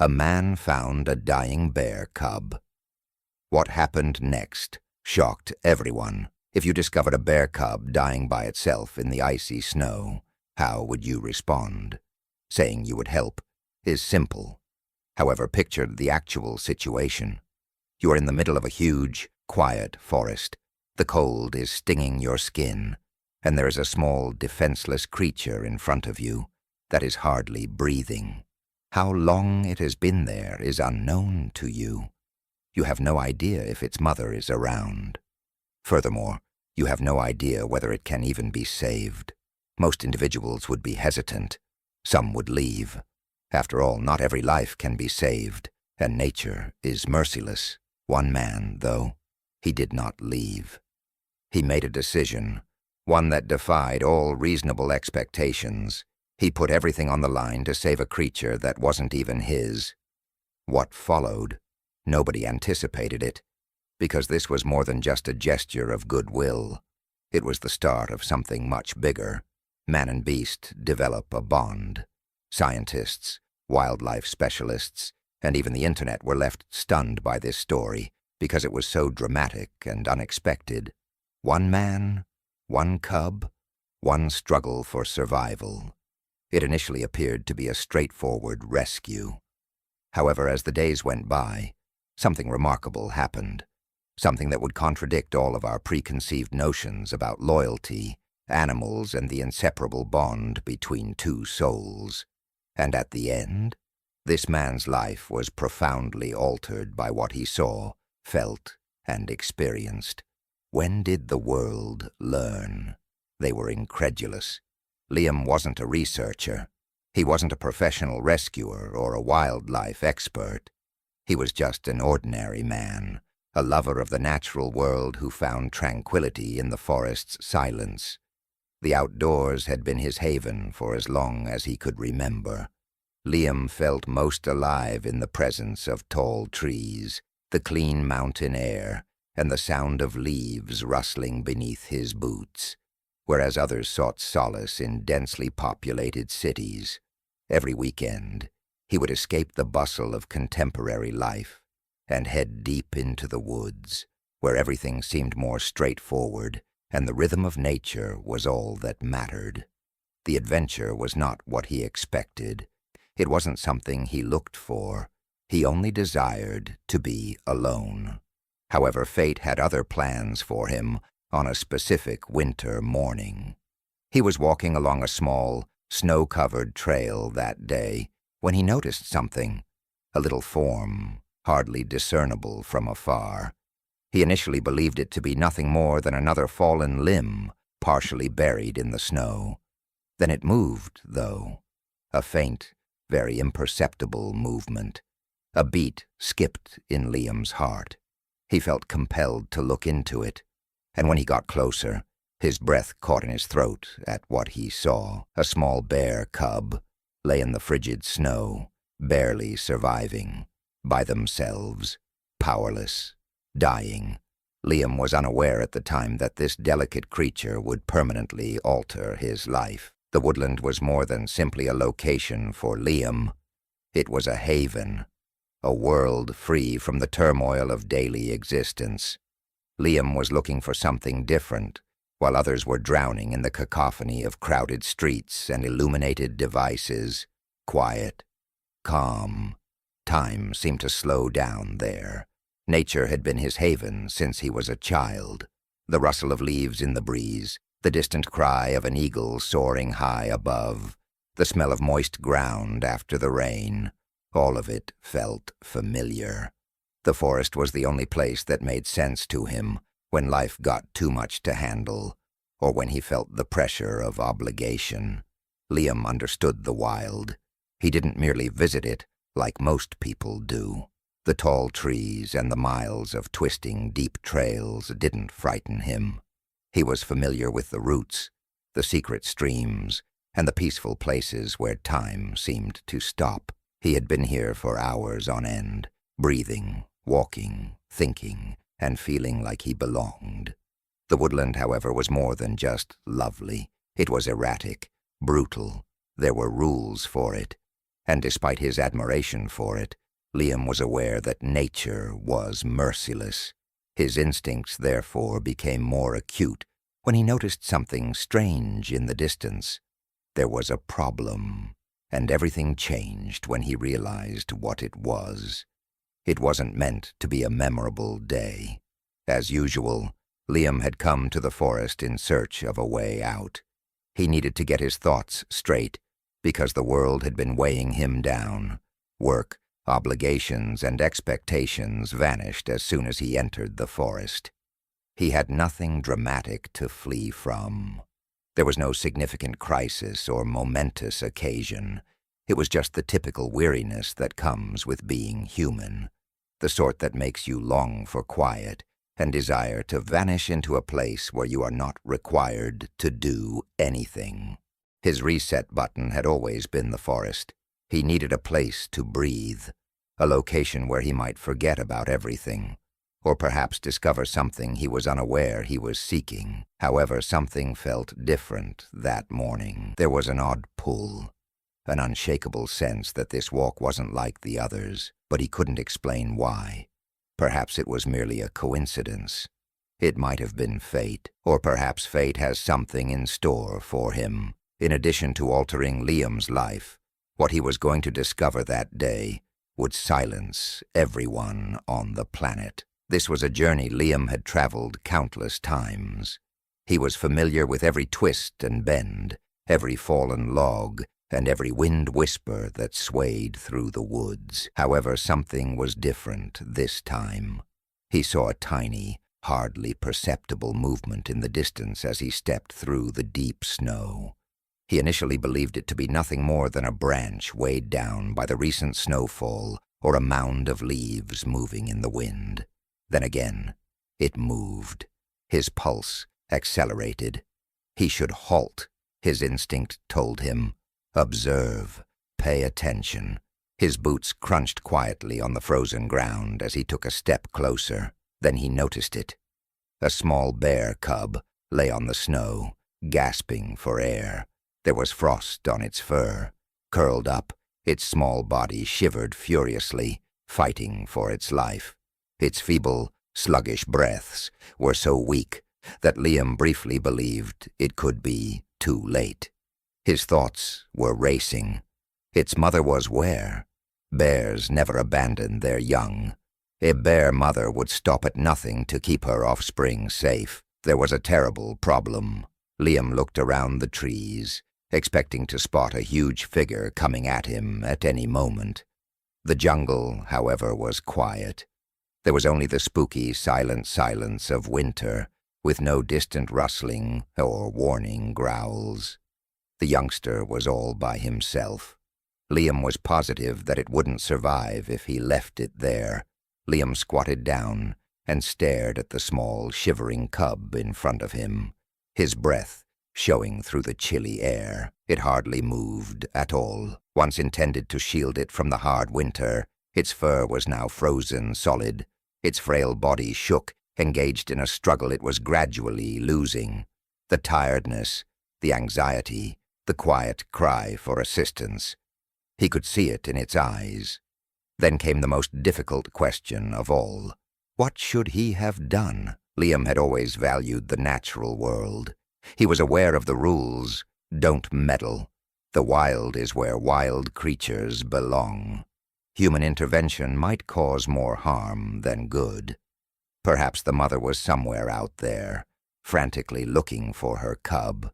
A man found a dying bear cub. What happened next shocked everyone. If you discovered a bear cub dying by itself in the icy snow, how would you respond? Saying you would help is simple. However, picture the actual situation. You are in the middle of a huge, quiet forest. The cold is stinging your skin, and there is a small, defenseless creature in front of you that is hardly breathing. How long it has been there is unknown to you. You have no idea if its mother is around. Furthermore, you have no idea whether it can even be saved. Most individuals would be hesitant. Some would leave. After all, not every life can be saved, and nature is merciless. One man, though, he did not leave. He made a decision, one that defied all reasonable expectations. He put everything on the line to save a creature that wasn't even his. What followed? Nobody anticipated it, because this was more than just a gesture of goodwill. It was the start of something much bigger. Man and beast develop a bond. Scientists, wildlife specialists, and even the internet were left stunned by this story because it was so dramatic and unexpected. One man, one cub, one struggle for survival. It initially appeared to be a straightforward rescue. However, as the days went by, something remarkable happened. Something that would contradict all of our preconceived notions about loyalty, animals, and the inseparable bond between two souls. And at the end, this man's life was profoundly altered by what he saw, felt, and experienced. When did the world learn? They were incredulous. Liam wasn't a researcher. He wasn't a professional rescuer or a wildlife expert. He was just an ordinary man, a lover of the natural world who found tranquility in the forest's silence. The outdoors had been his haven for as long as he could remember. Liam felt most alive in the presence of tall trees, the clean mountain air, and the sound of leaves rustling beneath his boots, whereas others sought solace in densely populated cities. Every weekend, he would escape the bustle of contemporary life and head deep into the woods, where everything seemed more straightforward and the rhythm of nature was all that mattered. The adventure was not what he expected. It wasn't something he looked for. He only desired to be alone. However, fate had other plans for him on a specific winter morning. He was walking along a small, snow-covered trail that day when he noticed something, a little form, hardly discernible from afar. He initially believed it to be nothing more than another fallen limb, partially buried in the snow. Then it moved, though. A faint, very imperceptible movement. A beat skipped in Liam's heart. He felt compelled to look into it, and when he got closer, his breath caught in his throat at what he saw. A small bear cub lay in the frigid snow, barely surviving, by themselves, powerless, dying. Liam was unaware at the time that this delicate creature would permanently alter his life. The woodland was more than simply a location for Liam. It was a haven, a world free from the turmoil of daily existence. Liam was looking for something different, while others were drowning in the cacophony of crowded streets and illuminated devices. Quiet, calm. Time seemed to slow down there. Nature had been his haven since he was a child. The rustle of leaves in the breeze, the distant cry of an eagle soaring high above, the smell of moist ground after the rain, all of it felt familiar. The forest was the only place that made sense to him when life got too much to handle, or when he felt the pressure of obligation. Liam understood the wild. He didn't merely visit it like most people do. The tall trees and the miles of twisting, deep trails didn't frighten him. He was familiar with the routes, the secret streams, and the peaceful places where time seemed to stop. He had been here for hours on end, breathing, walking, thinking, and feeling like he belonged. The woodland, however, was more than just lovely. It was erratic, brutal. There were rules for it. and despite his admiration for it, Liam was aware that nature was merciless. His instincts, therefore, became more acute when he noticed something strange in the distance. There was a problem, and everything changed when he realized what it was. It wasn't meant to be a memorable day. As usual, Liam had come to the forest in search of a way out. He needed to get his thoughts straight, because the world had been weighing him down. Work, obligations, and expectations vanished as soon as he entered the forest. He had nothing dramatic to flee from. There was no significant crisis or momentous occasion. It was just the typical weariness that comes with being human, the sort that makes you long for quiet and desire to vanish into a place where you are not required to do anything. His reset button had always been the forest. He needed a place to breathe, a location where he might forget about everything, or perhaps discover something he was unaware he was seeking. However, something felt different that morning. There was an odd pull, an unshakable sense that this walk wasn't like the others, but he couldn't explain why. Perhaps it was merely a coincidence. It might have been fate, or perhaps fate has something in store for him. In addition to altering Liam's life, what he was going to discover that day would silence everyone on the planet. This was a journey Liam had traveled countless times. He was familiar with every twist and bend, every fallen log, and every wind whisper that swayed through the woods. However, something was different this time. He saw a tiny, hardly perceptible movement in the distance as he stepped through the deep snow. He initially believed it to be nothing more than a branch weighed down by the recent snowfall or a mound of leaves moving in the wind. Then again, it moved. His pulse accelerated. He should halt, his instinct told him. Observe, pay attention. His boots crunched quietly on the frozen ground as he took a step closer. Then he noticed it. A small bear cub lay on the snow, gasping for air. There was frost on its fur. Curled up, its small body shivered furiously, fighting for its life. Its feeble, sluggish breaths were so weak that Liam briefly believed it could be too late. His thoughts were racing. Its mother was where? Bears never abandoned their young. A bear mother would stop at nothing to keep her offspring safe. There was a terrible problem. Liam looked around the trees, expecting to spot a huge figure coming at him at any moment. The jungle, however, was quiet. There was only the spooky, silent silence of winter, with no distant rustling or warning growls. The youngster was all by himself. Liam was positive that it wouldn't survive if he left it there. Liam squatted down and stared at the small, shivering cub in front of him, his breath showing through the chilly air. It hardly moved at all. Once intended to shield it from the hard winter, its fur was now frozen solid. Its frail body shook, engaged in a struggle it was gradually losing. The tiredness, the anxiety, the quiet cry for assistance. He could see it in its eyes. Then came the most difficult question of all. What should he have done? Liam had always valued the natural world. He was aware of the rules. Don't meddle. The wild is where wild creatures belong. Human intervention might cause more harm than good. Perhaps the mother was somewhere out there, frantically looking for her cub.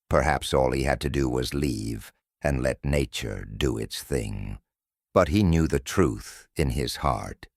Perhaps all he had to do was leave and let nature do its thing. But he knew the truth in his heart.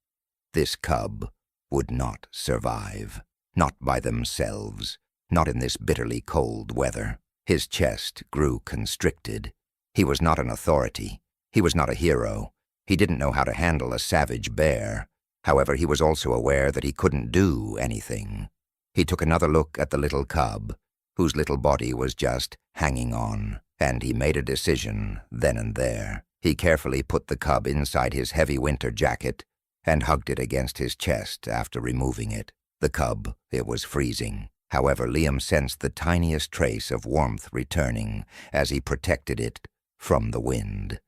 This cub would not survive. Not by themselves. Not in this bitterly cold weather. His chest grew constricted. He was not an authority. He was not a hero. He didn't know how to handle a savage bear. However, he was also aware that he couldn't do anything. He took another look at the little cub, whose little body was just hanging on, and he made a decision then and there. He carefully put the cub inside his heavy winter jacket and hugged it against his chest after removing it. The cub, it was freezing. However, Liam sensed the tiniest trace of warmth returning as he protected it from the wind.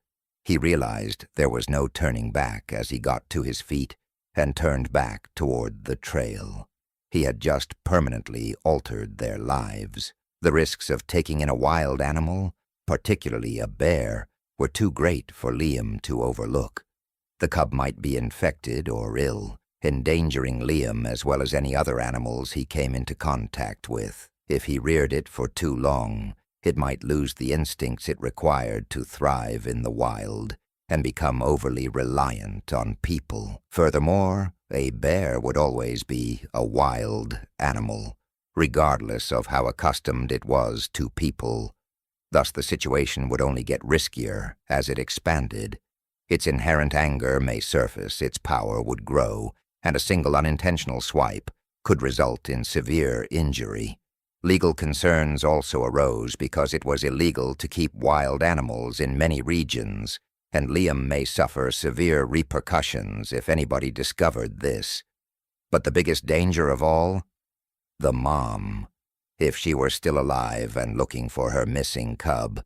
He realized there was no turning back as he got to his feet and turned back toward the trail. He had just permanently altered their lives. The risks of taking in a wild animal, particularly a bear, were too great for Liam to overlook. The cub might be infected or ill, endangering Liam as well as any other animals he came into contact with. If he reared it for too long, it might lose the instincts it required to thrive in the wild and become overly reliant on people. Furthermore, a bear would always be a wild animal, regardless of how accustomed it was to people. Thus, the situation would only get riskier as it expanded. Its inherent anger may surface, its power would grow, and a single unintentional swipe could result in severe injury. Legal concerns also arose because it was illegal to keep wild animals in many regions, and Liam may suffer severe repercussions if anybody discovered this. But the biggest danger of all? The mom. If she were still alive and looking for her missing cub,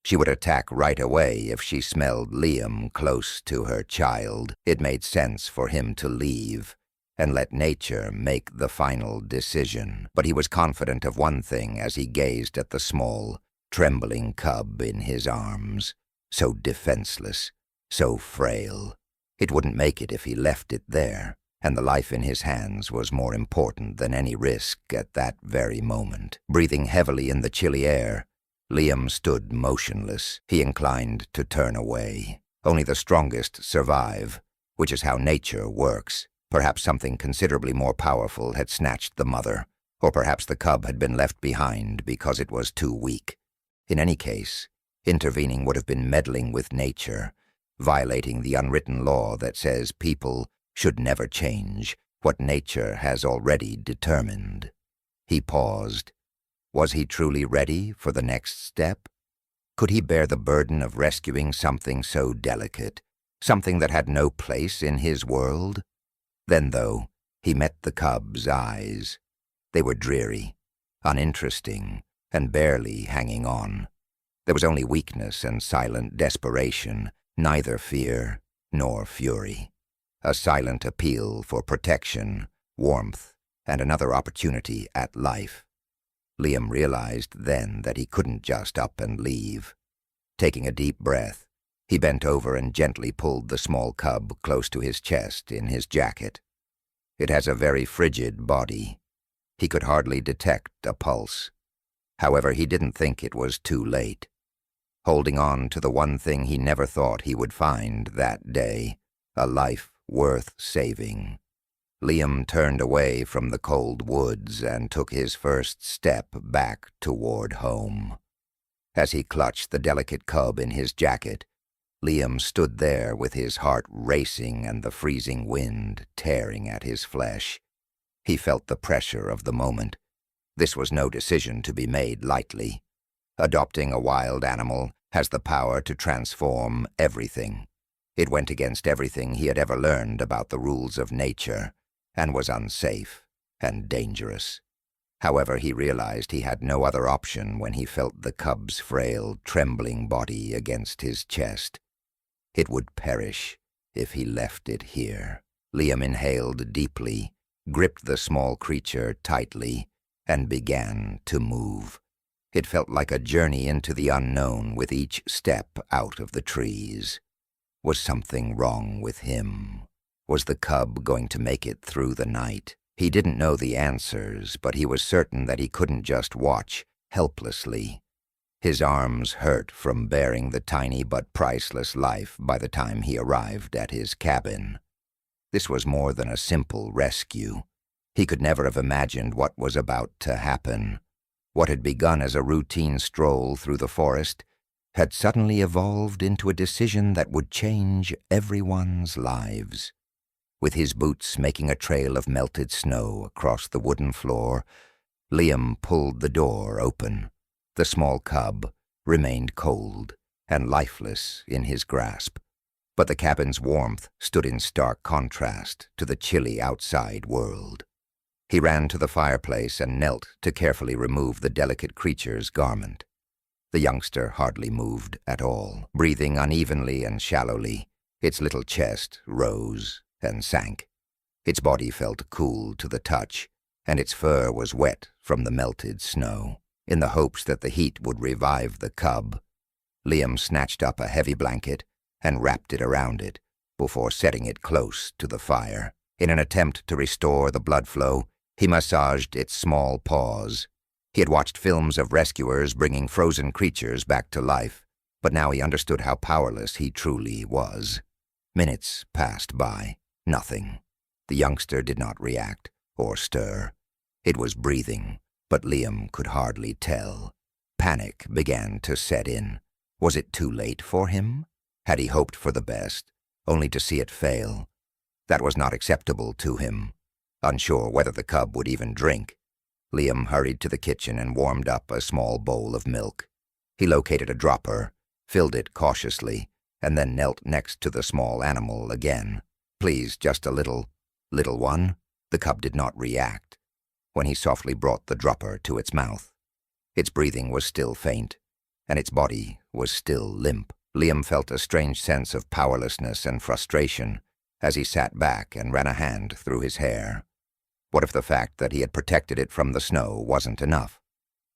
she would attack right away if she smelled Liam close to her child. It made sense for him to leave and let nature make the final decision. But he was confident of one thing as he gazed at the small, trembling cub in his arms. So defenseless, so frail. It wouldn't make it if he left it there, and the life in his hands was more important than any risk at that very moment. Breathing heavily in the chilly air, Liam stood motionless. He inclined to turn away. Only the strongest survive, which is how nature works. Perhaps something considerably more powerful had snatched the mother, or perhaps the cub had been left behind because it was too weak. In any case, intervening would have been meddling with nature, violating the unwritten law that says people should never change what nature has already determined. He paused. Was he truly ready for the next step? Could he bear the burden of rescuing something so delicate, something that had no place in his world? Then, though, he met the cub's eyes. They were dreary, uninteresting, and barely hanging on. There was only weakness and silent desperation, neither fear nor fury. A silent appeal for protection, warmth, and another opportunity at life. Liam realized then that he couldn't just up and leave. Taking a deep breath, he bent over and gently pulled the small cub close to his chest in his jacket. It has a very frigid body. He could hardly detect a pulse. However, he didn't think it was too late. Holding on to the one thing he never thought he would find that day, a life worth saving. Liam turned away from the cold woods and took his first step back toward home. As he clutched the delicate cub in his jacket, Liam stood there with his heart racing and the freezing wind tearing at his flesh. He felt the pressure of the moment. This was no decision to be made lightly. Adopting a wild animal has the power to transform everything. It went against everything he had ever learned about the rules of nature, and was unsafe and dangerous. However, he realized he had no other option when he felt the cub's frail, trembling body against his chest. It would perish if he left it here. Liam inhaled deeply, gripped the small creature tightly, and began to move. It felt like a journey into the unknown with each step out of the trees. Was something wrong with him? Was the cub going to make it through the night? He didn't know the answers, but he was certain that he couldn't just watch helplessly. His arms hurt from bearing the tiny but priceless life by the time he arrived at his cabin. This was more than a simple rescue. He could never have imagined what was about to happen. What had begun as a routine stroll through the forest had suddenly evolved into a decision that would change everyone's lives. With his boots making a trail of melted snow across the wooden floor, Liam pulled the door open. The small cub remained cold and lifeless in his grasp, but the cabin's warmth stood in stark contrast to the chilly outside world. He ran to the fireplace and knelt to carefully remove the delicate creature's garment. The youngster hardly moved at all, breathing unevenly and shallowly. Its little chest rose and sank. Its body felt cool to the touch, and its fur was wet from the melted snow. In the hopes that the heat would revive the cub, Liam snatched up a heavy blanket and wrapped it around it before setting it close to the fire. In an attempt to restore the blood flow, he massaged its small paws. He had watched films of rescuers bringing frozen creatures back to life, but now he understood how powerless he truly was. Minutes passed by. Nothing. The youngster did not react or stir. It was breathing, but Liam could hardly tell. Panic began to set in. Was it too late for him? Had he hoped for the best, only to see it fail? That was not acceptable to him. Unsure whether the cub would even drink, Liam hurried to the kitchen and warmed up a small bowl of milk. He located a dropper, filled it cautiously, and then knelt next to the small animal again. "Please, just a little one." The cub did not react when he softly brought the dropper to its mouth. Its breathing was still faint, and its body was still limp. Liam felt a strange sense of powerlessness and frustration as he sat back and ran a hand through his hair. What if the fact that he had protected it from the snow wasn't enough?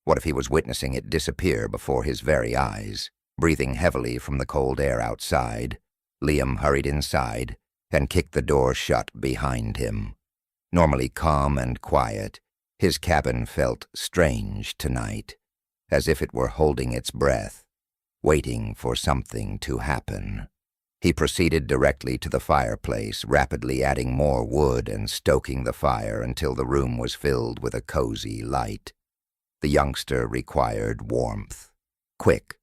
What if he was witnessing it disappear before his very eyes? Breathing heavily from the cold air outside, Liam hurried inside and kicked the door shut behind him. Normally calm and quiet, his cabin felt strange tonight, as if it were holding its breath, waiting for something to happen. He proceeded directly to the fireplace, rapidly adding more wood and stoking the fire until the room was filled with a cozy light. The youngster required warmth. Quick.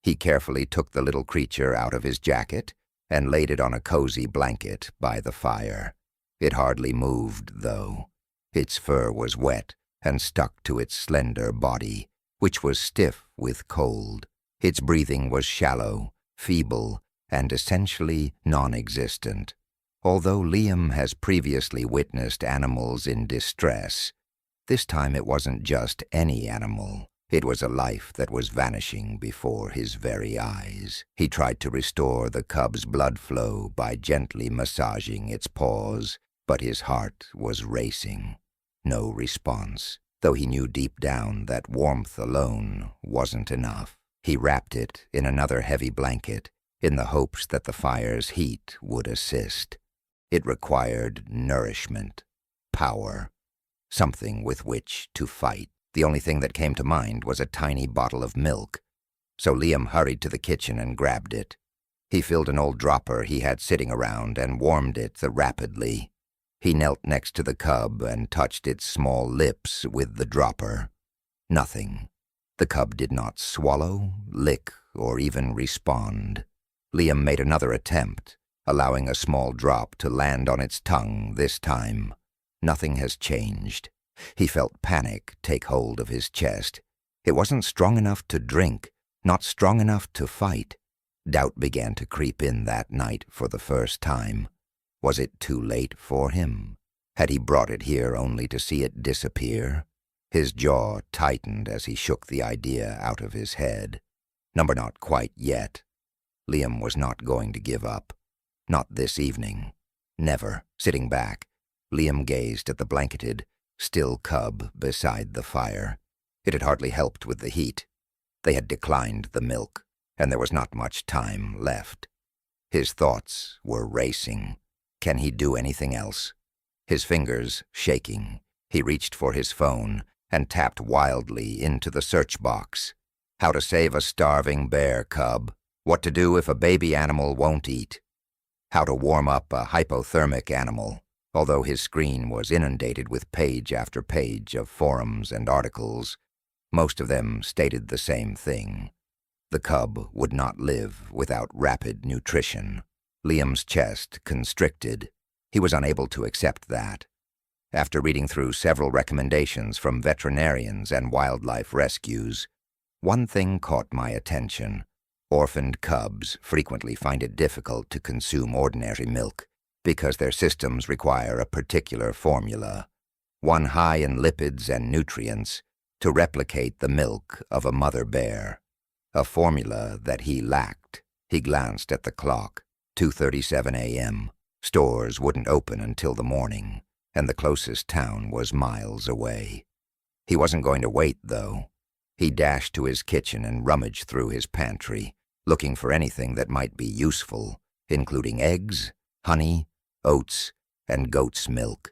He carefully took the little creature out of his jacket and laid it on a cozy blanket by the fire. It hardly moved, though. Its fur was wet and stuck to its slender body, which was stiff with cold. Its breathing was shallow, feeble, and essentially non-existent. Although Liam has previously witnessed animals in distress, this time it wasn't just any animal. It was a life that was vanishing before his very eyes. He tried to restore the cub's blood flow by gently massaging its paws, but his heart was racing. No response, though he knew deep down that warmth alone wasn't enough. He wrapped it in another heavy blanket in the hopes that the fire's heat would assist. It required nourishment, power, something with which to fight. The only thing that came to mind was a tiny bottle of milk, so Liam hurried to the kitchen and grabbed it. He filled an old dropper he had sitting around and warmed it rapidly. He knelt next to the cub and touched its small lips with the dropper. Nothing. The cub did not swallow, lick, or even respond. Liam made another attempt, allowing a small drop to land on its tongue this time. Nothing has changed. He felt panic take hold of his chest. It wasn't strong enough to drink, not strong enough to fight. Doubt began to creep in that night for the first time. Was it too late for him? Had he brought it here only to see it disappear? His jaw tightened as he shook the idea out of his head. Not quite yet. Liam was not going to give up. Not this evening. Never. Sitting back, Liam gazed at the blanketed, still cub beside the fire. It had hardly helped with the heat. They had declined the milk, and there was not much time left. His thoughts were racing. Can he do anything else? His fingers shaking, he reached for his phone and tapped wildly into the search box. How to save a starving bear cub. What to do if a baby animal won't eat. How to warm up a hypothermic animal. Although his screen was inundated with page after page of forums and articles, most of them stated the same thing. The cub would not live without rapid nutrition. Liam's chest constricted. He was unable to accept that. After reading through several recommendations from veterinarians and wildlife rescues, one thing caught my attention. Orphaned cubs frequently find it difficult to consume ordinary milk because their systems require a particular formula, one high in lipids and nutrients, to replicate the milk of a mother bear. a formula that he lacked. He glanced at the clock. 2:37 a.m. Stores wouldn't open until the morning, and the closest town was miles away. He wasn't going to wait, though. He dashed to his kitchen and rummaged through his pantry, looking for anything that might be useful, including eggs, honey, oats, and goat's milk.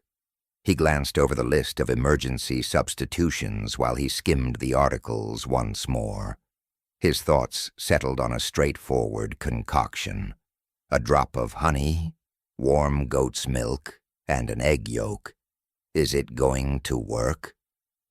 He glanced over the list of emergency substitutions while he skimmed the articles once more. His thoughts settled on a straightforward concoction: a drop of honey, warm goat's milk, and an egg yolk. Is it going to work?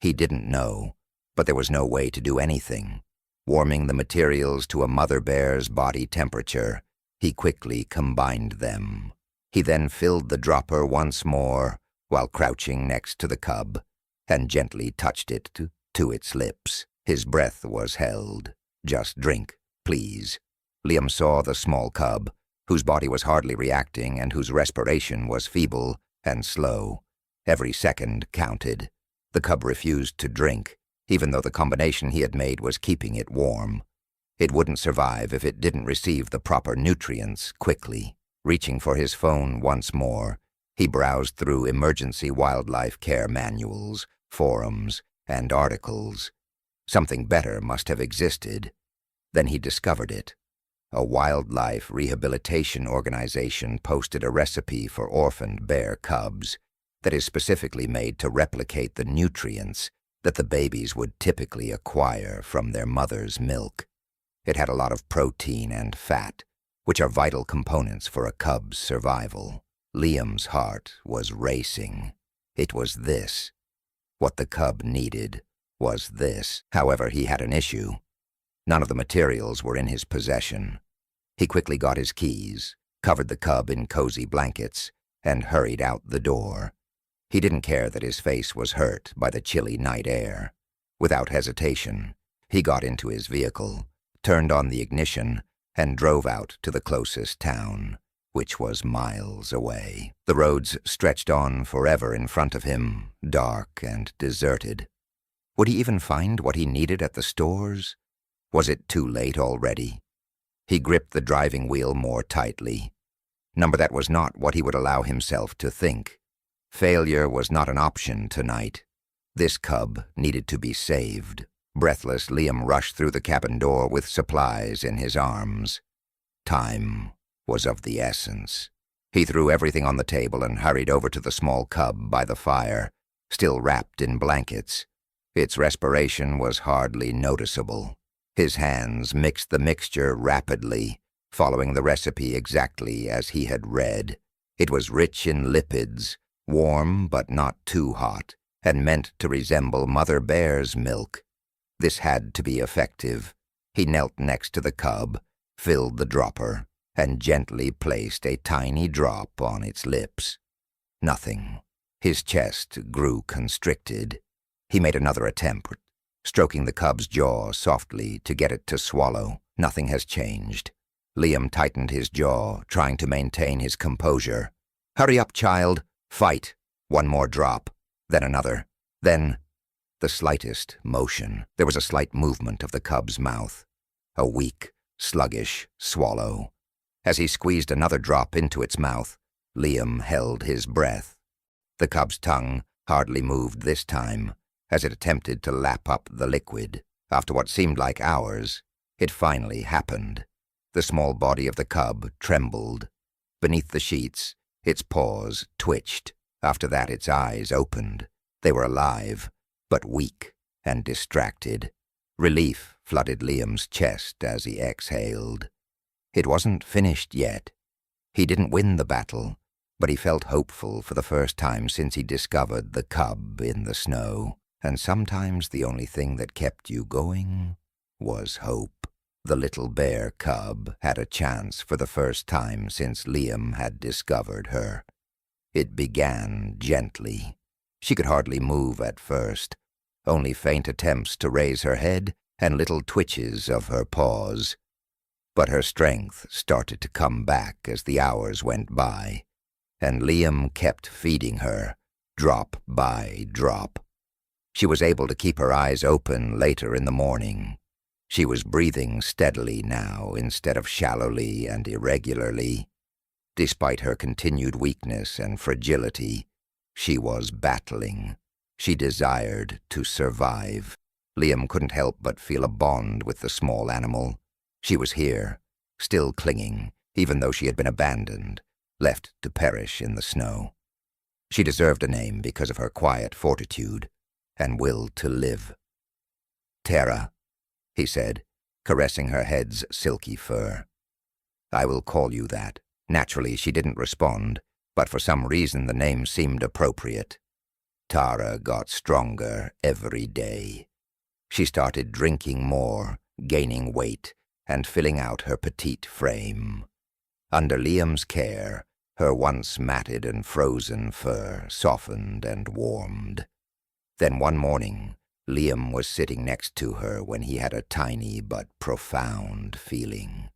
He didn't know, but there was no way to do anything. Warming the materials to a mother bear's body temperature, he quickly combined them. He then filled the dropper once more while crouching next to the cub, and gently touched it to its lips. His breath was held. "Just drink, please." Liam saw the small cub, whose body was hardly reacting and whose respiration was feeble and slow. Every second counted. The cub refused to drink, even though the combination he had made was keeping it warm. It wouldn't survive if it didn't receive the proper nutrients quickly. Reaching for his phone once more, he browsed through emergency wildlife care manuals, forums, and articles. Something better must have existed. Then he discovered it. A wildlife rehabilitation organization posted a recipe for orphaned bear cubs that is specifically made to replicate the nutrients that the babies would typically acquire from their mother's milk. It had a lot of protein and fat, which are vital components for a cub's survival. Liam's heart was racing. It was this. What the cub needed was this. However, he had an issue. None of the materials were in his possession. He quickly got his keys, covered the cub in cozy blankets, and hurried out the door. He didn't care that his face was hurt by the chilly night air. Without hesitation, he got into his vehicle, turned on the ignition, and drove out to the closest town, which was miles away. The roads stretched on forever in front of him, dark and deserted. Would he even find what he needed at the stores? Was it too late already? He gripped the driving wheel more tightly. That was not what he would allow himself to think. Failure was not an option tonight. This cub needed to be saved. Breathless, Liam rushed through the cabin door with supplies in his arms. Time was of the essence. He threw everything on the table and hurried over to the small cub by the fire, still wrapped in blankets. Its respiration was hardly noticeable. His hands mixed the mixture rapidly, following the recipe exactly as he had read. It was rich in lipids, warm but not too hot, and meant to resemble Mother Bear's milk. This had to be effective. He knelt next to the cub, filled the dropper, and gently placed a tiny drop on its lips. Nothing. His chest grew constricted. He made another attempt, stroking the cub's jaw softly to get it to swallow. Nothing has changed. Liam tightened his jaw, trying to maintain his composure. "Hurry up, child. Fight." One more drop, then another, then the slightest motion. There was a slight movement of the cub's mouth, a weak, sluggish swallow. As he squeezed another drop into its mouth, Liam held his breath. The cub's tongue hardly moved this time, as it attempted to lap up the liquid. After what seemed like hours, it finally happened. The small body of the cub trembled. Beneath the sheets, its paws twitched. After that, its eyes opened. They were alive, but weak and distracted. Relief flooded Liam's chest as he exhaled. It wasn't finished yet. He didn't win the battle, but he felt hopeful for the first time since he discovered the cub in the snow. And sometimes the only thing that kept you going was hope. The little bear cub had a chance for the first time since Liam had discovered her. It began gently. She could hardly move at first, only faint attempts to raise her head and little twitches of her paws. But her strength started to come back as the hours went by, and Liam kept feeding her, drop by drop. She was able to keep her eyes open later in the morning. She was breathing steadily now instead of shallowly and irregularly. Despite her continued weakness and fragility, she was battling. She desired to survive. Liam couldn't help but feel a bond with the small animal. She was here, still clinging, even though she had been abandoned, left to perish in the snow. She deserved a name because of her quiet fortitude and will to live. "Tara," he said, caressing her head's silky fur. "I will call you that." Naturally, she didn't respond, but for some reason the name seemed appropriate. Tara got stronger every day. She started drinking more, gaining weight, and filling out her petite frame. Under Liam's care, her once matted and frozen fur softened and warmed. Then one morning, Liam was sitting next to her when he had a tiny but profound feeling.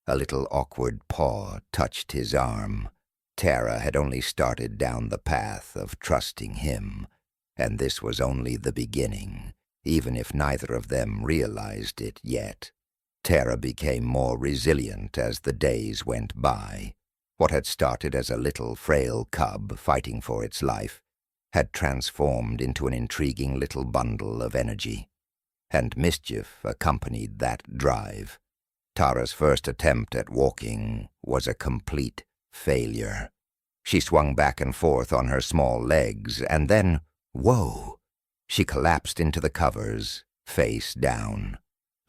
A little awkward paw touched his arm. Tara had only started down the path of trusting him, and this was only the beginning, even if neither of them realized it yet. Tara became more resilient as the days went by. What had started as a little frail cub fighting for its life had transformed into an intriguing little bundle of energy, and mischief accompanied that drive. Tara's first attempt at walking was a complete failure. She swung back and forth on her small legs, and then, whoa! She collapsed into the covers, face down.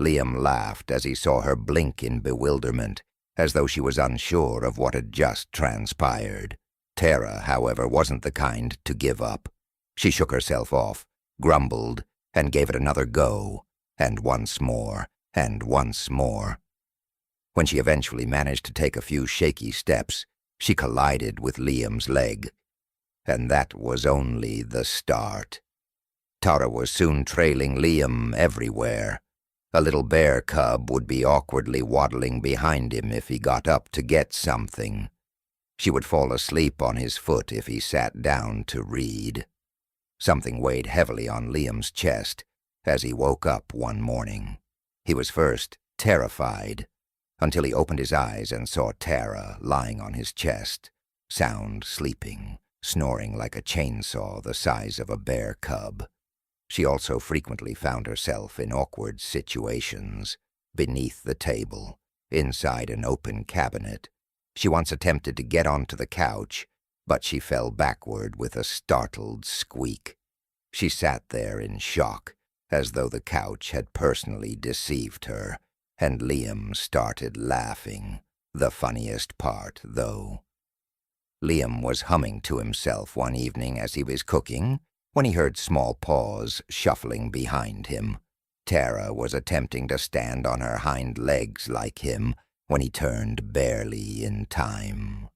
Liam laughed as he saw her blink in bewilderment, as though she was unsure of what had just transpired. Tara, however, wasn't the kind to give up. She shook herself off, grumbled, and gave it another go, and once more, and once more. When she eventually managed to take a few shaky steps, she collided with Liam's leg. And that was only the start. Tara was soon trailing Liam everywhere. A little bear cub would be awkwardly waddling behind him if he got up to get something. She would fall asleep on his foot if he sat down to read. Something weighed heavily on Liam's chest as he woke up one morning. He was first terrified, until he opened his eyes and saw Tara lying on his chest, sound sleeping, snoring like a chainsaw the size of a bear cub. She also frequently found herself in awkward situations, beneath the table, inside an open cabinet. She once attempted to get onto the couch, but she fell backward with a startled squeak. She sat there in shock, as though the couch had personally deceived her, and Liam started laughing, the funniest part, though. Liam was humming to himself one evening as he was cooking, when he heard small paws shuffling behind him. Tara was attempting to stand on her hind legs like him when he turned barely in time.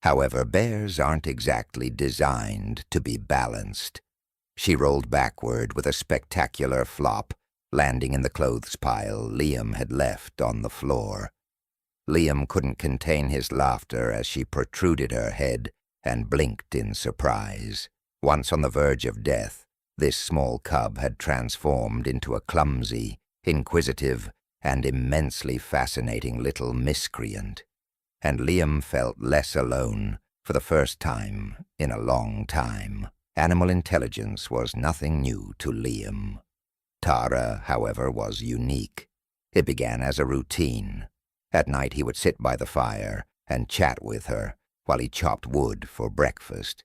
However, bears aren't exactly designed to be balanced. She rolled backward with a spectacular flop, landing in the clothes pile Liam had left on the floor. Liam couldn't contain his laughter as she protruded her head and blinked in surprise. Once on the verge of death, this small cub had transformed into a clumsy, inquisitive, and immensely fascinating little miscreant. And Liam felt less alone for the first time in a long time. Animal intelligence was nothing new to Liam. Tara, however, was unique. It began as a routine. At night he would sit by the fire and chat with her while he chopped wood for breakfast.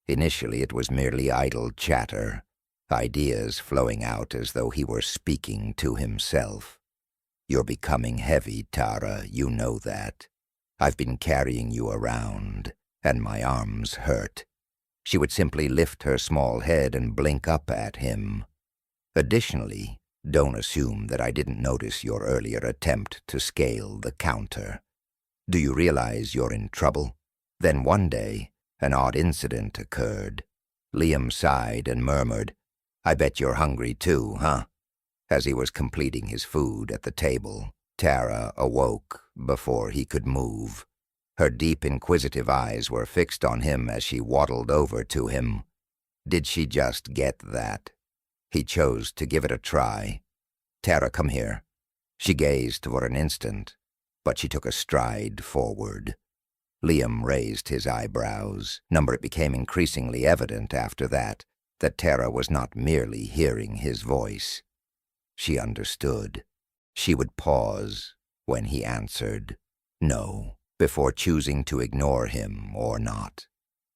Initially it was merely idle chatter, ideas flowing out as though he were speaking to himself. "You're becoming heavy, Tara, you know that. I've been carrying you around, and my arms hurt." She would simply lift her small head and blink up at him. "Additionally, don't assume that I didn't notice your earlier attempt to scale the counter. Do you realize you're in trouble?" Then one day, an odd incident occurred. Liam sighed and murmured, "I bet you're hungry too, huh?" As he was completing his food at the table, Tara awoke before he could move. Her deep, inquisitive eyes were fixed on him as she waddled over to him. Did she just get that? He chose to give it a try. "Tara, come here." She gazed for an instant, but she took a stride forward. Liam raised his eyebrows. It became increasingly evident after that Tara was not merely hearing his voice. She understood. She would pause when he answered no, before choosing to ignore him or not.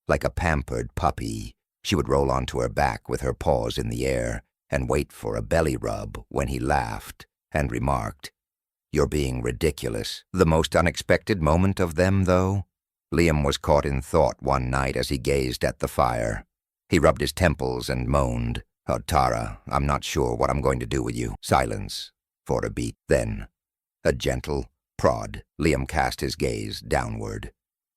Like a pampered puppy, she would roll onto her back with her paws in the air and wait for a belly rub when he laughed and remarked, "You're being ridiculous." The most unexpected moment of them, though? Liam was caught in thought one night as he gazed at the fire. He rubbed his temples and moaned, "Oh, Tara, I'm not sure what I'm going to do with you." Silence for a beat. Then, a gentle prod. Liam cast his gaze downward.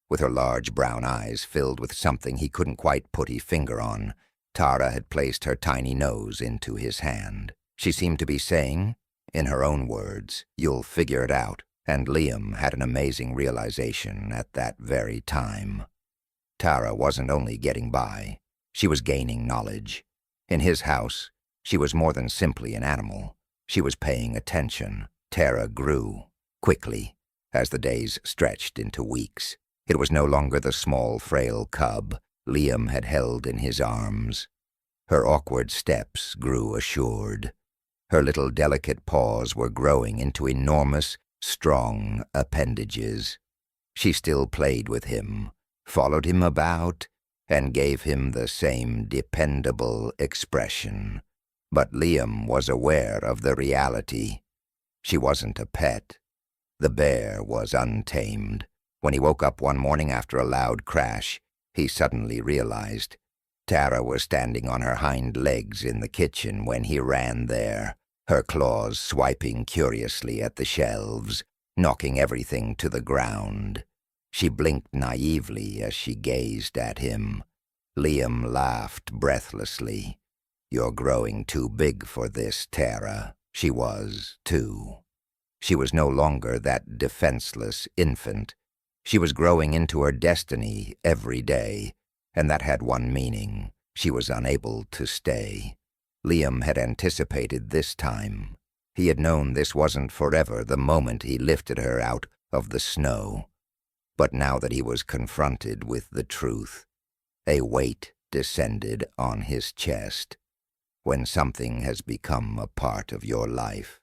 With her large brown eyes filled with something he couldn't quite put a finger on, Tara had placed her tiny nose into his hand. She seemed to be saying, in her own words, "You'll figure it out." And Liam had an amazing realization at that very time. Tara wasn't only getting by, she was gaining knowledge. In his house, she was more than simply an animal. She was paying attention. Tara grew, quickly, as the days stretched into weeks. It was no longer the small, frail cub Liam had held in his arms. Her awkward steps grew assured. Her little delicate paws were growing into enormous, strong appendages. She still played with him, followed him about, and gave him the same dependable expression. But Liam was aware of the reality. She wasn't a pet. The bear was untamed. When he woke up one morning after a loud crash, he suddenly realized Tara was standing on her hind legs in the kitchen when he ran there, her claws swiping curiously at the shelves, knocking everything to the ground. She blinked naively as she gazed at him. Liam laughed breathlessly. "You're growing too big for this, Tara." She was, too. She was no longer that defenseless infant. She was growing into her destiny every day, and that had one meaning: she was unable to stay. Liam had anticipated this time. He had known this wasn't forever the moment he lifted her out of the snow. But now that he was confronted with the truth, a weight descended on his chest. When something has become a part of your life,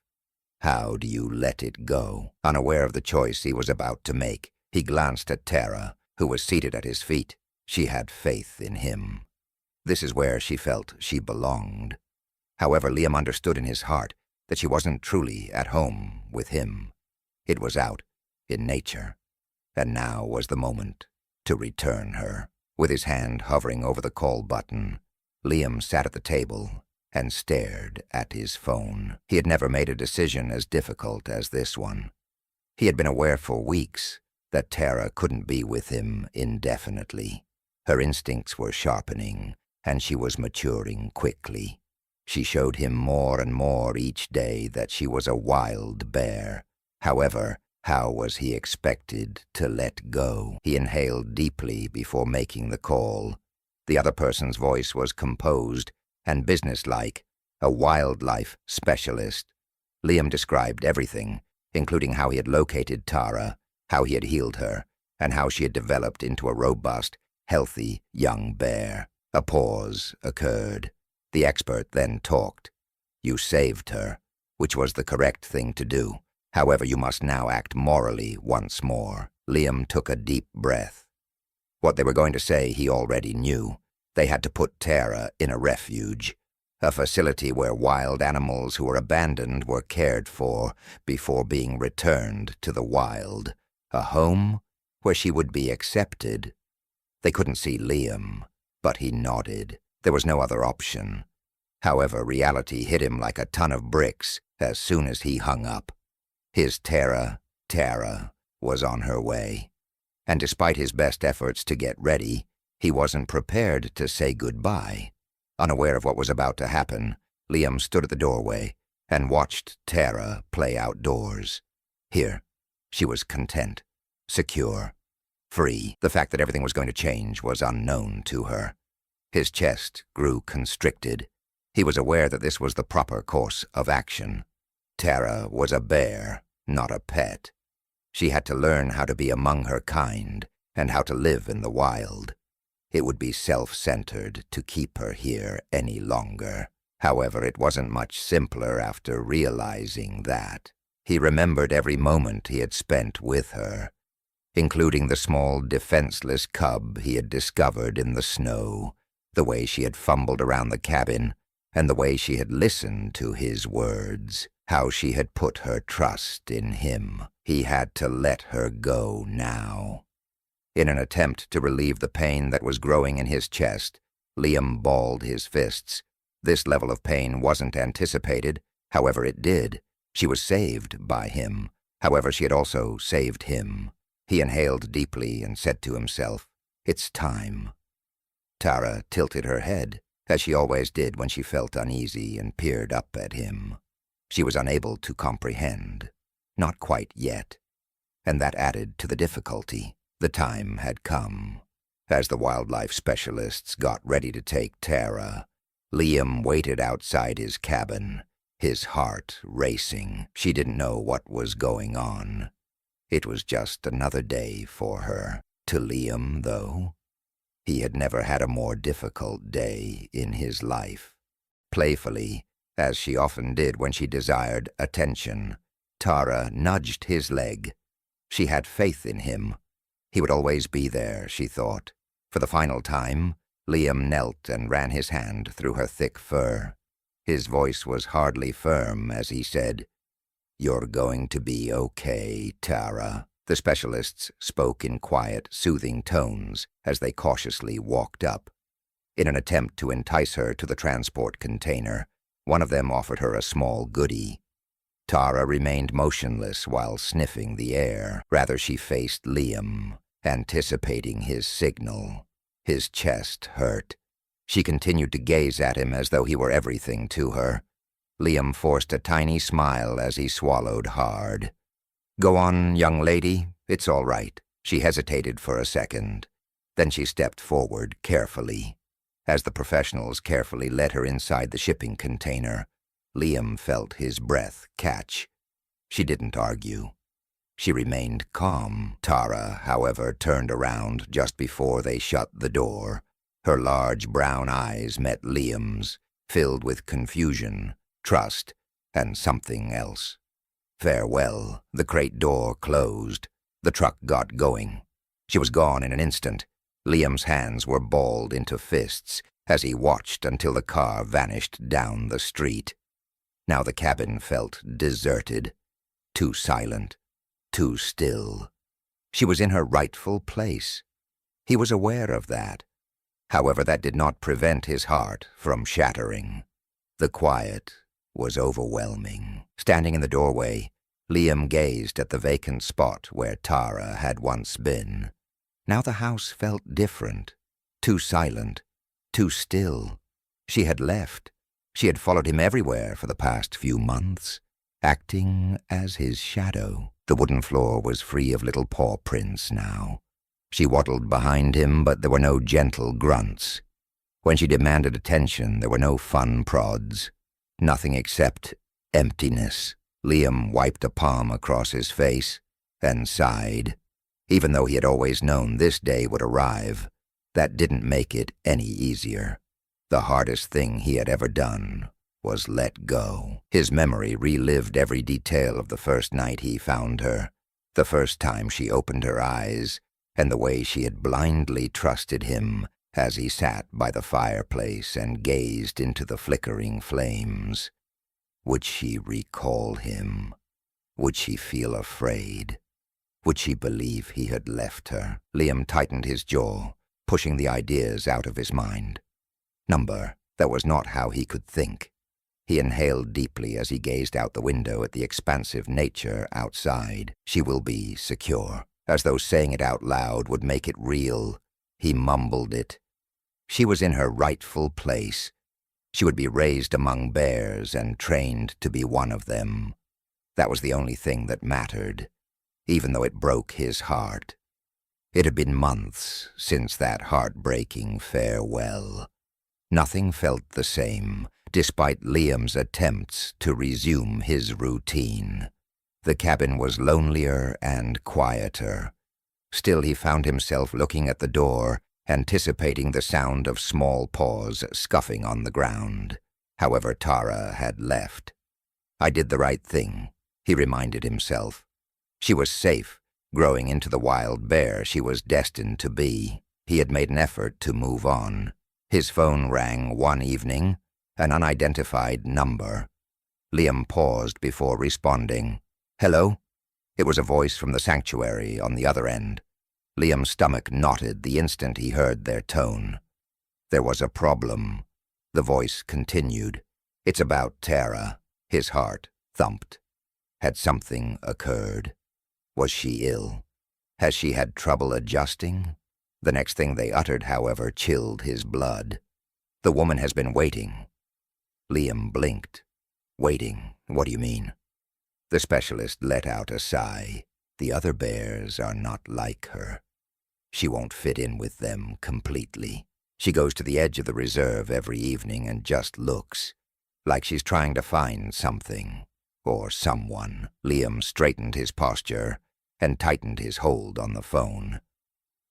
how do you let it go? Unaware of the choice he was about to make, he glanced at Tara, who was seated at his feet. She had faith in him. This is where she felt she belonged. However, Liam understood in his heart that she wasn't truly at home with him. It was out in nature, and now was the moment to return her. With his hand hovering over the call button, Liam sat at the table and stared at his phone. He had never made a decision as difficult as this one. He had been aware for weeks that Tara couldn't be with him indefinitely. Her instincts were sharpening, and she was maturing quickly. She showed him more and more each day that she was a wild bear. However, how was he expected to let go? He inhaled deeply before making the call. The other person's voice was composed and businesslike, a wildlife specialist. Liam described everything, including how he had located Tara, how he had healed her, and how she had developed into a robust, healthy young bear. A pause occurred. The expert then talked. "You saved her, which was the correct thing to do. However, you must now act morally once more." Liam took a deep breath. What they were going to say he already knew. They had to put Tara in a refuge, a facility where wild animals who were abandoned were cared for before being returned to the wild. A home where she would be accepted. They couldn't see Liam, but he nodded. There was no other option. However, reality hit him like a ton of bricks as soon as he hung up. His Tara was on her way. And despite his best efforts to get ready, he wasn't prepared to say goodbye. Unaware of what was about to happen, Liam stood at the doorway and watched Tara play outdoors. Here, she was content, secure, free. The fact that everything was going to change was unknown to her. His chest grew constricted. He was aware that this was the proper course of action. Tara was a bear, not a pet. She had to learn how to be among her kind and how to live in the wild. It would be self-centered to keep her here any longer. However, it wasn't much simpler after realizing that. He remembered every moment he had spent with her, including the small, defenseless cub he had discovered in the snow, the way she had fumbled around the cabin, and the way she had listened to his words, how she had put her trust in him. He had to let her go now. In an attempt to relieve the pain that was growing in his chest, Liam balled his fists. This level of pain wasn't anticipated, however it did. She was saved by him, however she had also saved him. He inhaled deeply and said to himself, "It's time." Tara tilted her head, as she always did when she felt uneasy, and peered up at him. She was unable to comprehend. Not quite yet. And that added to the difficulty. The time had come. As the wildlife specialists got ready to take Tara, Liam waited outside his cabin, his heart racing. She didn't know what was going on. It was just another day for her. To Liam, though, he had never had a more difficult day in his life. Playfully, as she often did when she desired attention, Tara nudged his leg. She had faith in him. He would always be there, she thought. For the final time, Liam knelt and ran his hand through her thick fur. His voice was hardly firm as he said, "You're going to be okay, Tara." The specialists spoke in quiet, soothing tones as they cautiously walked up. In an attempt to entice her to the transport container, one of them offered her a small goodie. Tara remained motionless while sniffing the air. Rather, she faced Liam, anticipating his signal. His chest hurt. She continued to gaze at him as though he were everything to her. Liam forced a tiny smile as he swallowed hard. "Go on, young lady. It's all right." She hesitated for a second. Then she stepped forward carefully. As the professionals carefully led her inside the shipping container, Liam felt his breath catch. She didn't argue. She remained calm. Tara, however, turned around just before they shut the door. Her large brown eyes met Liam's, filled with confusion, trust, and something else. Farewell. The crate door closed. The truck got going. She was gone in an instant. Liam's hands were balled into fists as he watched until the car vanished down the street. Now the cabin felt deserted, too silent, too still. She was in her rightful place. He was aware of that. However, that did not prevent his heart from shattering. The quiet was overwhelming. Standing in the doorway, Liam gazed at the vacant spot where Tara had once been. Now the house felt different, too silent, too still. She had left. She had followed him everywhere for the past few months, acting as his shadow. The wooden floor was free of little paw prints now. She waddled behind him, but there were no gentle grunts. When she demanded attention, there were no fun prods. Nothing except emptiness. Liam wiped a palm across his face and sighed. Even though he had always known this day would arrive, that didn't make it any easier. The hardest thing he had ever done was let go. His memory relived every detail of the first night he found her, the first time she opened her eyes, and the way she had blindly trusted him as he sat by the fireplace and gazed into the flickering flames. Would she recall him? Would she feel afraid? Would she believe he had left her? Liam tightened his jaw, pushing the ideas out of his mind. That was not how he could think. He inhaled deeply as he gazed out the window at the expansive nature outside. She will be secure. As though saying it out loud would make it real, he mumbled it. She was in her rightful place. She would be raised among bears and trained to be one of them. That was the only thing that mattered, even though it broke his heart. It had been months since that heartbreaking farewell. Nothing felt the same. despite Liam's attempts to resume his routine. The cabin was lonelier and quieter. Still, he found himself looking at the door, anticipating the sound of small paws scuffing on the ground. However, Tara had left. I did the right thing, he reminded himself. She was safe, growing into the wild bear she was destined to be. He had made an effort to move on. His phone rang one evening, an unidentified number. Liam paused before responding. "Hello?" It was a voice from the sanctuary on the other end. Liam's stomach knotted the instant he heard their tone. There was a problem. The voice continued. "It's about Tara." His heart thumped. Had something occurred? Was she ill? Has she had trouble adjusting? The next thing they uttered, however, chilled his blood. "The woman has been waiting." Liam blinked. "Waiting? What do you mean?" The specialist let out a sigh. "The other bears are not like her. She won't fit in with them completely. She goes to the edge of the reserve every evening and just looks, like she's trying to find something, or someone." Liam straightened his posture and tightened his hold on the phone.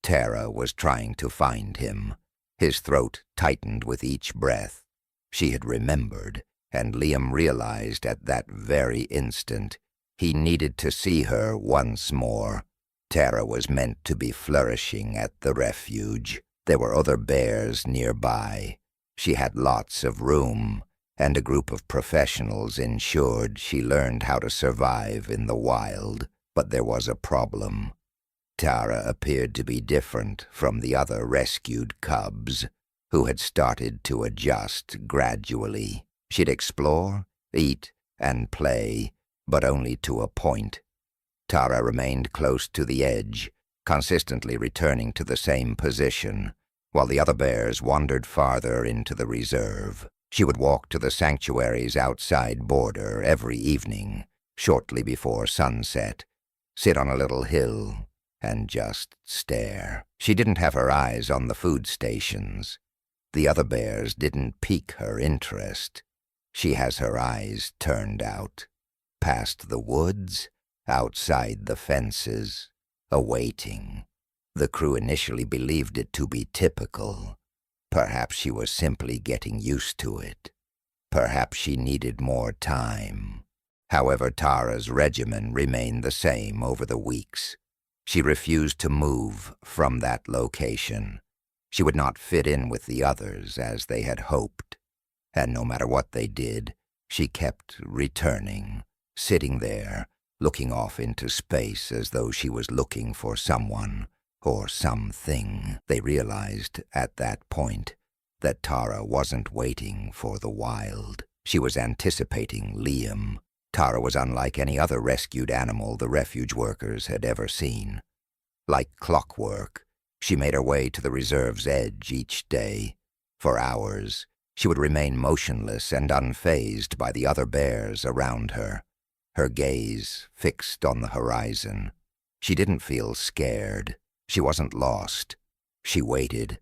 Tara was trying to find him. His throat tightened with each breath. She had remembered, and Liam realized at that very instant he needed to see her once more. Tara was meant to be flourishing at the refuge. There were other bears nearby. She had lots of room, and a group of professionals ensured she learned how to survive in the wild. But there was a problem. Tara appeared to be different from the other rescued cubs, who had started to adjust gradually. She'd explore, eat, and play, but only to a point. Tara remained close to the edge, consistently returning to the same position, while the other bears wandered farther into the reserve. She would walk to the sanctuary's outside border every evening, shortly before sunset, sit on a little hill, and just stare. She didn't have her eyes on the food stations. The other bears didn't pique her interest. She has her eyes turned out, past the woods, outside the fences, awaiting. The crew initially believed it to be typical. Perhaps she was simply getting used to it. Perhaps she needed more time. However, Tara's regimen remained the same over the weeks. She refused to move from that location. She would not fit in with the others as they had hoped. And no matter what they did, she kept returning, sitting there, looking off into space as though she was looking for someone or something. They realized at that point that Tara wasn't waiting for the wild. She was anticipating Liam. Tara was unlike any other rescued animal the refuge workers had ever seen. Like clockwork, she made her way to the reserve's edge each day. For hours, she would remain motionless and unfazed by the other bears around her, her gaze fixed on the horizon. She didn't feel scared. She wasn't lost. She waited,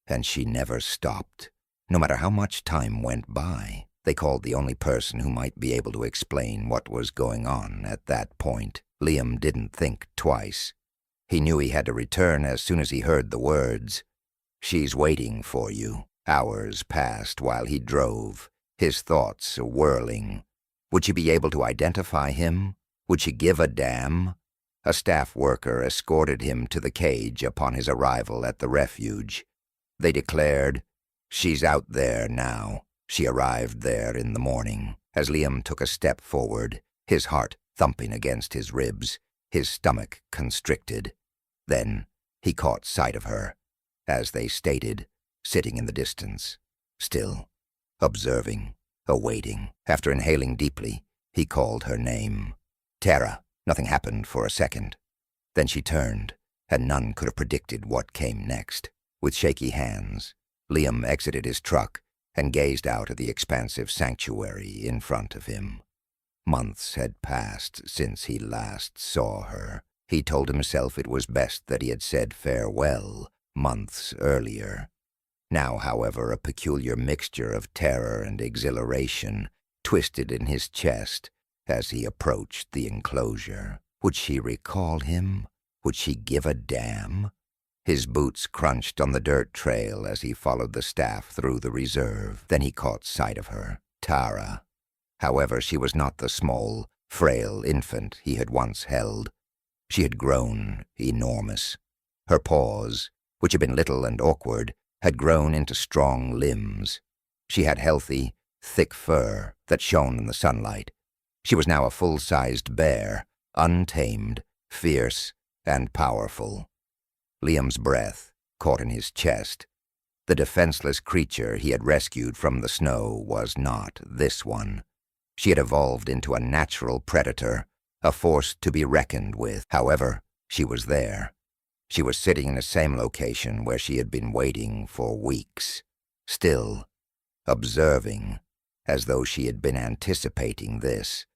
and she never stopped, no matter how much time went by. They called the only person who might be able to explain what was going on at that point. Liam didn't think twice. He knew he had to return as soon as he heard the words. "She's waiting for you." Hours passed while he drove, his thoughts whirling. Would she be able to identify him? Would she give a damn? A staff worker escorted him to the cage upon his arrival at the refuge. They declared, "She's out there now." She arrived there in the morning. As Liam took a step forward, his heart thumping against his ribs, his stomach constricted. Then he caught sight of her, as they stated, sitting in the distance, still, observing, awaiting. After inhaling deeply, he called her name. "Tara." Nothing happened for a second. Then she turned, and none could have predicted what came next. With shaky hands, Liam exited his truck and gazed out at the expansive sanctuary in front of him. Months had passed since he last saw her. He told himself it was best that he had said farewell months earlier. Now, however, a peculiar mixture of terror and exhilaration twisted in his chest as he approached the enclosure. Would she recall him? Would she give a damn? His boots crunched on the dirt trail as he followed the staff through the reserve. Then he caught sight of her, Tara. However, she was not the small, frail infant he had once held. She had grown enormous. Her paws, which had been little and awkward, had grown into strong limbs. She had healthy, thick fur that shone in the sunlight. She was now a full-sized bear, untamed, fierce, and powerful. Liam's breath caught in his chest. The defenseless creature he had rescued from the snow was not this one. She had evolved into a natural predator, a force to be reckoned with. However, she was there. She was sitting in the same location where she had been waiting for weeks, still, observing, as though she had been anticipating this.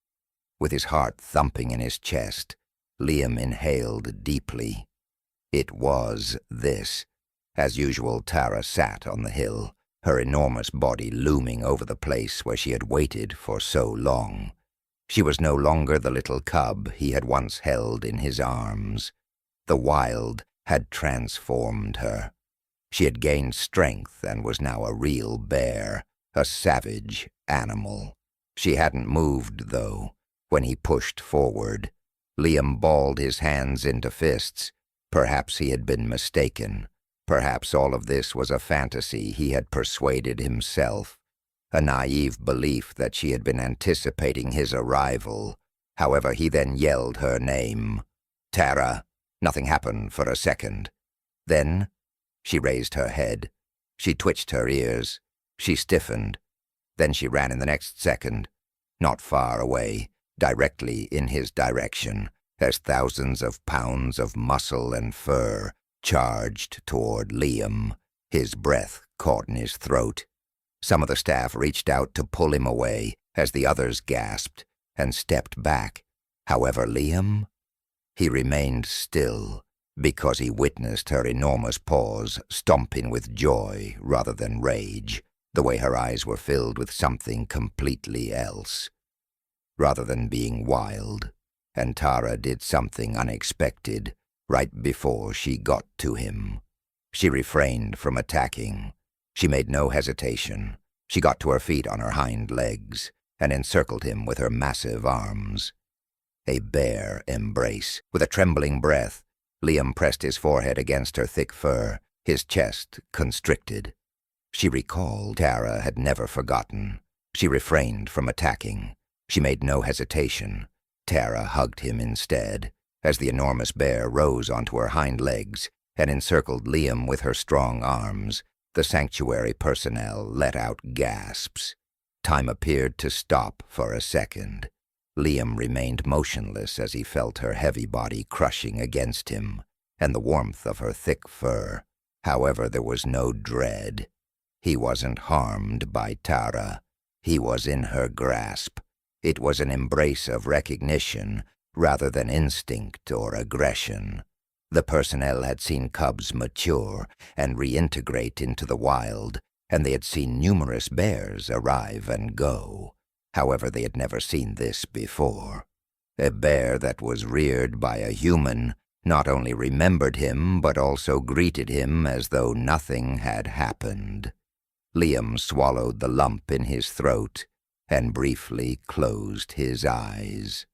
With his heart thumping in his chest, Liam inhaled deeply. It was this. As usual, Tara sat on the hill, her enormous body looming over the place where she had waited for so long. She was no longer the little cub he had once held in his arms. The wild had transformed her. She had gained strength and was now a real bear, a savage animal. She hadn't moved, though, when he pushed forward. Liam balled his hands into fists. Perhaps he had been mistaken. Perhaps all of this was a fantasy he had persuaded himself, a naive belief that she had been anticipating his arrival. However, he then yelled her name. Tara. Nothing happened for a second. Then, she raised her head. She twitched her ears. She stiffened. Then she ran in the next second, not far away, directly in his direction, as thousands of pounds of muscle and fur charged toward Liam. His breath caught in his throat. Some of the staff reached out to pull him away as the others gasped and stepped back. However, Liam? He remained still because he witnessed her enormous paws stomping with joy rather than rage, the way her eyes were filled with something completely else. Rather than being wild, and Tara did something unexpected right before she got to him. She refrained from attacking. She made no hesitation. She got to her feet on her hind legs and encircled him with her massive arms. A bear embrace. With a trembling breath, Liam pressed his forehead against her thick fur, his chest constricted. She recalled Tara had never forgotten. She refrained from attacking. She made no hesitation. Tara hugged him instead, as the enormous bear rose onto her hind legs and encircled Liam with her strong arms. The sanctuary personnel let out gasps. Time appeared to stop for a second. Liam remained motionless as he felt her heavy body crushing against him, and the warmth of her thick fur. However, there was no dread. He wasn't harmed by Tara. He was in her grasp. It was an embrace of recognition rather than instinct or aggression. The personnel had seen cubs mature and reintegrate into the wild, and they had seen numerous bears arrive and go. However, they had never seen this before. A bear that was reared by a human not only remembered him, but also greeted him as though nothing had happened. Liam swallowed the lump in his throat and briefly closed his eyes.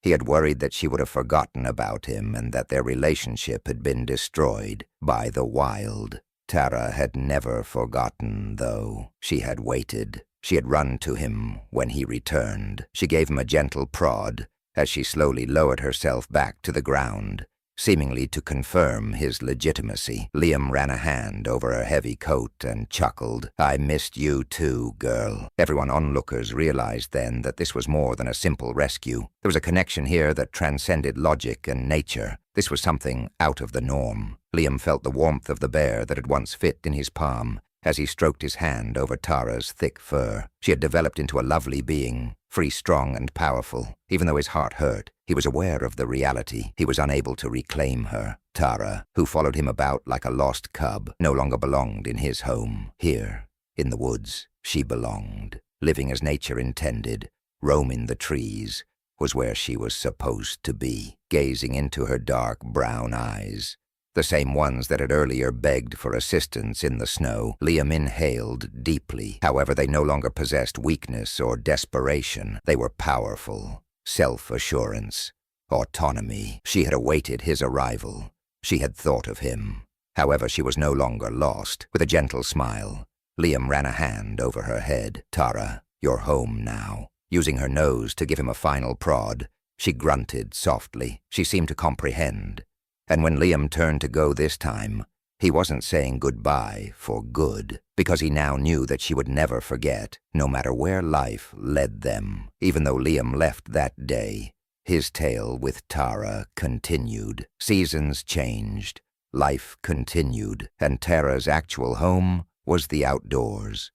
He had worried that she would have forgotten about him and that their relationship had been destroyed by the wild. Tara had never forgotten, though. She had waited. She had run to him when he returned. She gave him a gentle prod as she slowly lowered herself back to the ground, seemingly to confirm his legitimacy. Liam ran a hand over her heavy coat and chuckled. "I missed you too, girl." Everyone onlookers realized then that this was more than a simple rescue. There was a connection here that transcended logic and nature. This was something out of the norm. Liam felt the warmth of the bear that had once fit in his palm as he stroked his hand over Tara's thick fur. She had developed into a lovely being, free, strong, and powerful. Even though his heart hurt, he was aware of the reality. He was unable to reclaim her. Tara, who followed him about like a lost cub, no longer belonged in his home. Here, in the woods, she belonged. Living as nature intended, roaming the trees, was where she was supposed to be. Gazing into her dark brown eyes, the same ones that had earlier begged for assistance in the snow, Liam inhaled deeply. However, they no longer possessed weakness or desperation. They were powerful. Self-assurance. Autonomy. She had awaited his arrival. She had thought of him. However, she was no longer lost. With a gentle smile, Liam ran a hand over her head. "Tara, you're home now." Using her nose to give him a final prod, she grunted softly. She seemed to comprehend. And when Liam turned to go this time, he wasn't saying goodbye for good, because he now knew that she would never forget, no matter where life led them. Even though Liam left that day, his tale with Tara continued. Seasons changed, life continued, and Tara's actual home was the outdoors.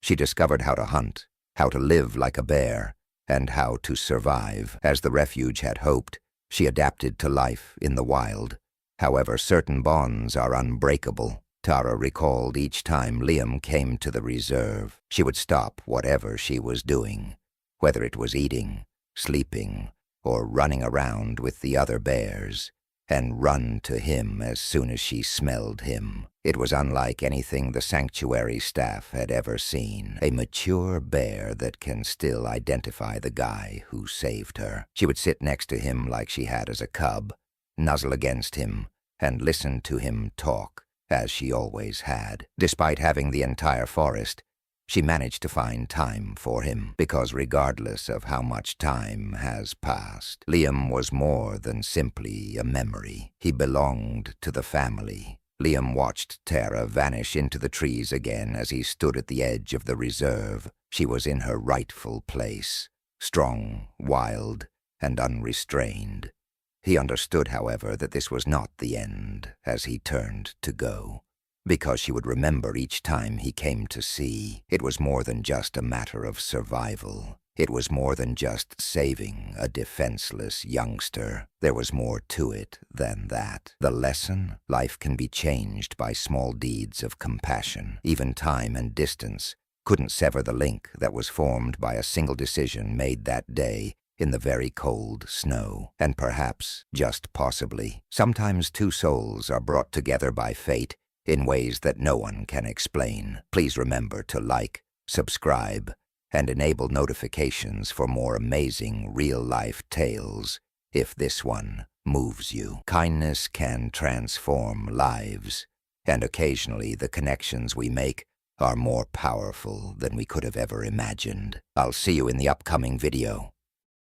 She discovered how to hunt, how to live like a bear, and how to survive. As the refuge had hoped, she adapted to life in the wild. However, certain bonds are unbreakable. Tara recalled each time Liam came to the reserve, she would stop whatever she was doing, whether it was eating, sleeping, or running around with the other bears, and run to him as soon as she smelled him. It was unlike anything the sanctuary staff had ever seen. A mature bear that can still identify the guy who saved her. She would sit next to him like she had as a cub, nuzzle against him, and listen to him talk, as she always had. Despite having the entire forest, she managed to find time for him, because regardless of how much time has passed, Liam was more than simply a memory. He belonged to the family. Liam watched Tara vanish into the trees again as he stood at the edge of the reserve. She was in her rightful place, strong, wild, and unrestrained. He understood, however, that this was not the end as he turned to go, because she would remember each time he came to see. It was more than just a matter of survival. It was more than just saving a defenseless youngster. There was more to it than that. The lesson? Life can be changed by small deeds of compassion. Even time and distance couldn't sever the link that was formed by a single decision made that day in the very cold snow. And perhaps, just possibly, sometimes two souls are brought together by fate in ways that no one can explain. Please remember to like, subscribe, and enable notifications for more amazing real-life tales if this one moves you. Kindness can transform lives, and occasionally the connections we make are more powerful than we could have ever imagined. I'll see you in the upcoming video.